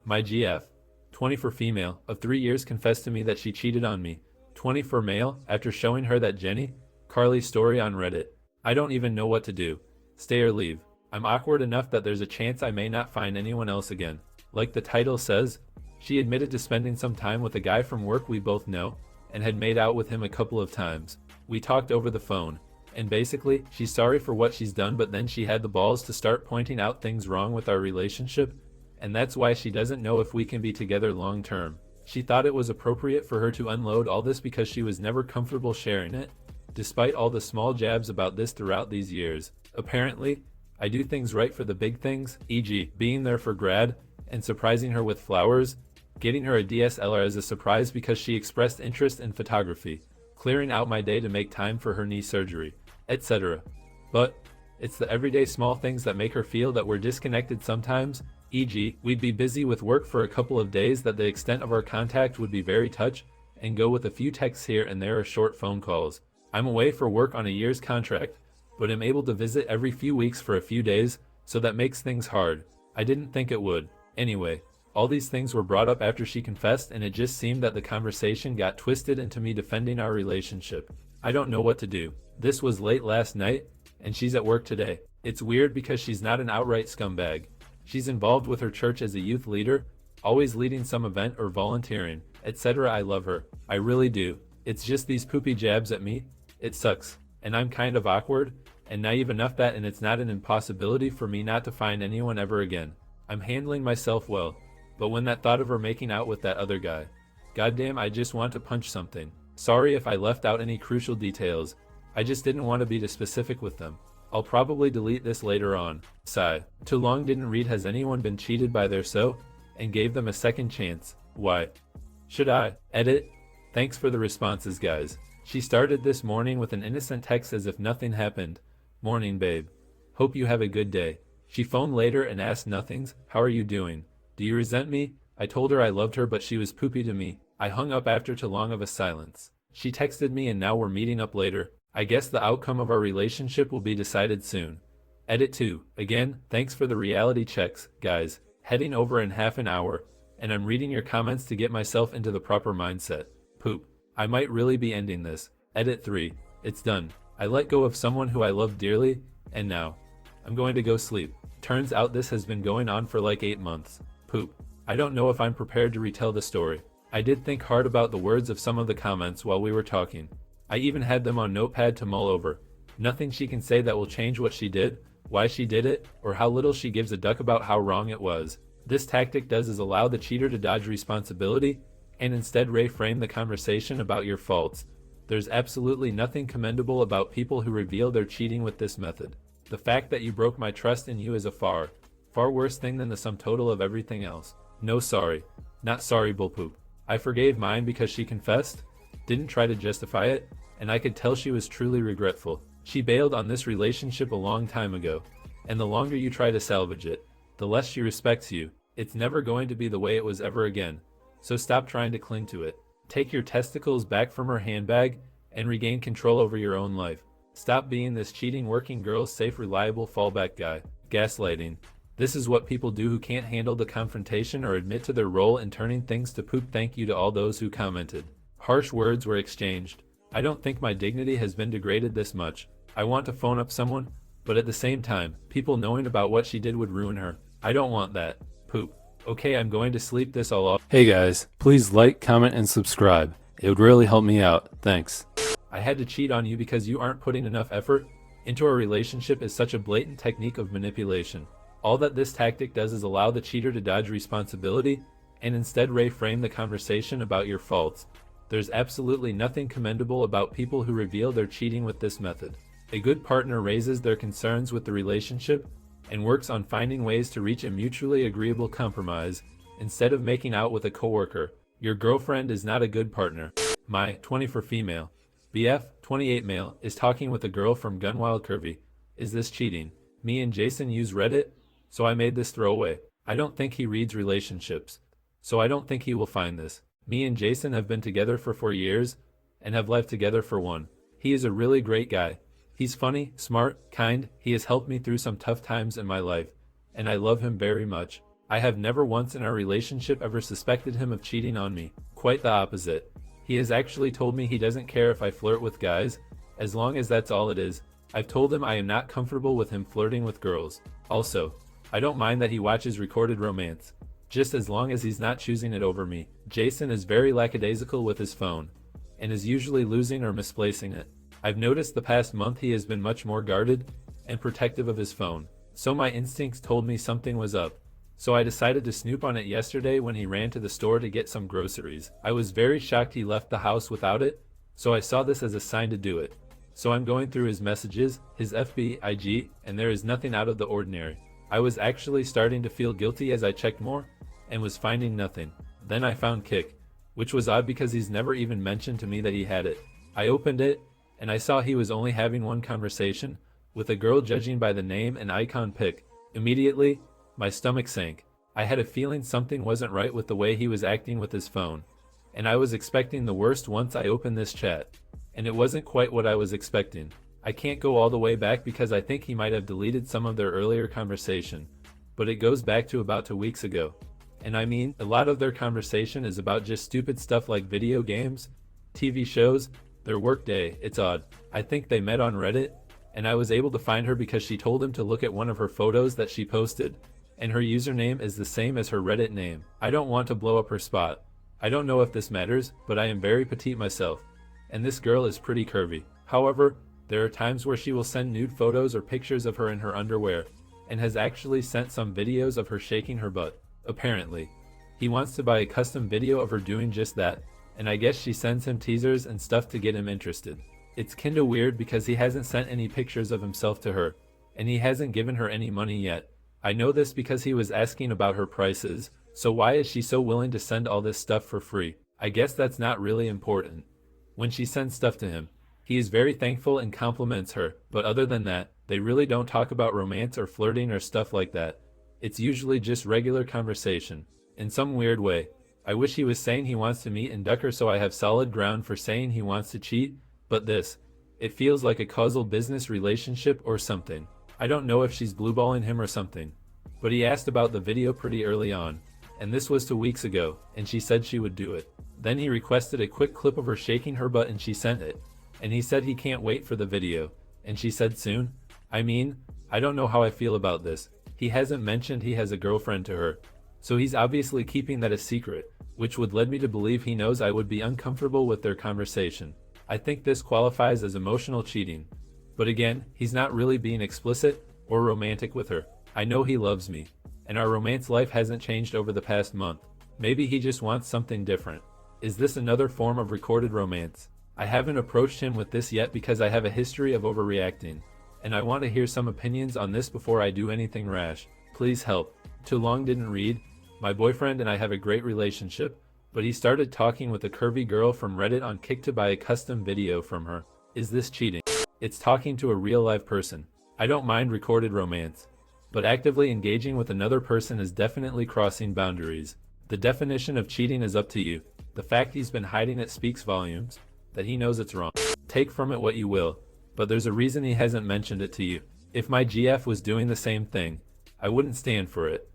My GF. 20 for female, of 3 years confessed to me that she cheated on me. 20 for male, after showing her that Jenny, Carly's story on Reddit. I don't even know what to do. Stay or leave. I'm awkward enough that there's a chance I may not find anyone else again. Like the title says, she admitted to spending some time with a guy from work we both know, and had made out with him a couple of times. We talked over the phone, and basically, she's sorry for what she's done, but then she had the balls to start pointing out things wrong with our relationship, and that's why she doesn't know if we can be together long term. She thought it was appropriate for her to unload all this because she was never comfortable sharing it, despite all the small jabs about this throughout these years. Apparently, I do things right for the big things, e.g. being there for grad, and surprising her with flowers, getting her a DSLR as a surprise because she expressed interest in photography, clearing out my day to make time for her knee surgery, etc. But it's the everyday small things that make her feel that we're disconnected sometimes, e.g. we'd be busy with work for a couple of days that the extent of our contact would be very touch, and go with a few texts here and there or short phone calls. I'm away for work on a year's contract, but am able to visit every few weeks for a few days, so that makes things hard. I didn't think it would. Anyway, all these things were brought up after she confessed, and it just seemed that the conversation got twisted into me defending our relationship. I don't know what to do. This was late last night, and she's at work today. It's weird because she's not an outright scumbag. She's involved with her church as a youth leader, always leading some event or volunteering, etc. I love her. I really do. It's just these poopy jabs at me. It sucks. And I'm kind of awkward, and naive enough that and it's not an impossibility for me not to find anyone ever again. I'm handling myself well, but when that thought of her making out with that other guy, goddamn, I just want to punch something. Sorry if I left out any crucial details. I just didn't want to be too specific with them. I'll probably delete this later on. Sigh. Too long didn't read has anyone been cheated by their so, and gave them a second chance. Why? Should I? Edit. Thanks for the responses, guys. She started this morning with an innocent text as if nothing happened. Morning, babe. Hope you have a good day. She phoned later and asked nothings. How are you doing? Do you resent me? I told her I loved her, but she was poopy to me. I hung up after too long of a silence. She texted me and now we're meeting up later. I guess the outcome of our relationship will be decided soon. Edit 2. Again, thanks for the reality checks, guys. Heading over in half an hour, and I'm reading your comments to get myself into the proper mindset. Poop. I might really be ending this. Edit 3. It's done. I let go of someone who I love dearly, and now I'm going to go sleep. Turns out this has been going on for like 8 months. Poop. I don't know if I'm prepared to retell the story. I did think hard about the words of some of the comments while we were talking. I even had them on Notepad to mull over. Nothing she can say that will change what she did, why she did it, or how little she gives a duck about how wrong it was. This tactic does is allow the cheater to dodge responsibility, and instead reframe the conversation about your faults. There's absolutely nothing commendable about people who reveal their cheating with this method. The fact that you broke my trust in you is a far worse thing than the sum total of everything else. No sorry. Not sorry, bullpoop. I forgave mine because she confessed, didn't try to justify it, and I could tell she was truly regretful. She bailed on this relationship a long time ago, and the longer you try to salvage it, the less she respects you. It's never going to be the way it was ever again, so stop trying to cling to it. Take your testicles back from her handbag and regain control over your own life. Stop being this cheating working girl's safe, reliable fallback guy. Gaslighting. This is what people do who can't handle the confrontation or admit to their role in turning things to poop. Thank you to all those who commented. Harsh words were exchanged. I don't think my dignity has been degraded this much. I want to phone up someone, but at the same time, people knowing about what she did would ruin her. I don't want that. Poop. Okay, I'm going to sleep this all off. Hey guys, please like, comment, and subscribe. It would really help me out. Thanks. I had to cheat on you because you aren't putting enough effort into a relationship is such a blatant technique of manipulation. All that this tactic does is allow the cheater to dodge responsibility and instead reframe the conversation about your faults. There's absolutely nothing commendable about people who reveal their cheating with this method. A good partner raises their concerns with the relationship and works on finding ways to reach a mutually agreeable compromise instead of making out with a coworker. Your girlfriend is not a good partner. My 20 for female BF 28 male is talking with a girl from gonewildcurvy. Is this cheating? Me and Jason use Reddit, so I made this throwaway. I don't think he reads relationships, so I don't think he will find this. Me and Jason have been together for 4 years and have lived together for 1. He is a really great guy. He's funny, smart, kind. He has helped me through some tough times in my life, and I love him very much. I have never once in our relationship ever suspected him of cheating on me. Quite the opposite. He has actually told me he doesn't care if I flirt with guys, as long as that's all it is. I've told him I am not comfortable with him flirting with girls. Also, I don't mind that he watches recorded romance, just as long as he's not choosing it over me. Jason is very lackadaisical with his phone, and is usually losing or misplacing it. I've noticed the past month he has been much more guarded and protective of his phone, so my instincts told me something was up. So I decided to snoop on it yesterday when he ran to the store to get some groceries. I was very shocked he left the house without it, so I saw this as a sign to do it. So I'm going through his messages, his FB, IG, and there is nothing out of the ordinary. I was actually starting to feel guilty as I checked more, and was finding nothing. Then I found Kik, which was odd because he's never even mentioned to me that he had it. I opened it, and I saw he was only having one conversation, with a girl judging by the name and icon pic. Immediately, my stomach sank. I had a feeling something wasn't right with the way he was acting with his phone, and I was expecting the worst once I opened this chat. And it wasn't quite what I was expecting. I can't go all the way back because I think he might have deleted some of their earlier conversation, but it goes back to about 2 weeks ago. And I mean, a lot of their conversation is about just stupid stuff like video games, TV shows, their work day. It's odd. I think they met on Reddit, and I was able to find her because she told him to look at one of her photos that she posted, and her username is the same as her Reddit name. I don't want to blow up her spot. I don't know if this matters, but I am very petite myself, and this girl is pretty curvy. However, there are times where she will send nude photos or pictures of her in her underwear, and has actually sent some videos of her shaking her butt. Apparently, he wants to buy a custom video of her doing just that, and I guess she sends him teasers and stuff to get him interested. It's kinda weird because he hasn't sent any pictures of himself to her, and he hasn't given her any money yet. I know this because he was asking about her prices, so why is she so willing to send all this stuff for free? I guess that's not really important. When she sends stuff to him, he is very thankful and compliments her, but other than that, they really don't talk about romance or flirting or stuff like that. It's usually just regular conversation. In some weird way, I wish he was saying he wants to meet and duck her so I have solid ground for saying he wants to cheat, but it feels like a causal business relationship or something. I don't know if she's blueballing him or something, but he asked about the video pretty early on, and this was 2 weeks ago, and she said she would do it. Then he requested a quick clip of her shaking her butt and she sent it, and he said he can't wait for the video, and she said soon. I mean, I don't know how I feel about this. He hasn't mentioned he has a girlfriend to her, so he's obviously keeping that a secret, which would lead me to believe he knows I would be uncomfortable with their conversation. I think this qualifies as emotional cheating. But again, he's not really being explicit or romantic with her. I know he loves me, and our romance life hasn't changed over the past month. Maybe he just wants something different. Is this another form of recorded romance? I haven't approached him with this yet because I have a history of overreacting, and I want to hear some opinions on this before I do anything rash. Please help. Too long didn't read. My boyfriend and I have a great relationship, but he started talking with a curvy girl from Reddit on Kik to buy a custom video from her. Is this cheating? It's talking to a real live person. I don't mind recorded romance, but actively engaging with another person is definitely crossing boundaries. The definition of cheating is up to you. The fact he's been hiding it speaks volumes, that he knows it's wrong. Take from it what you will, but there's a reason he hasn't mentioned it to you. If my GF was doing the same thing, I wouldn't stand for it.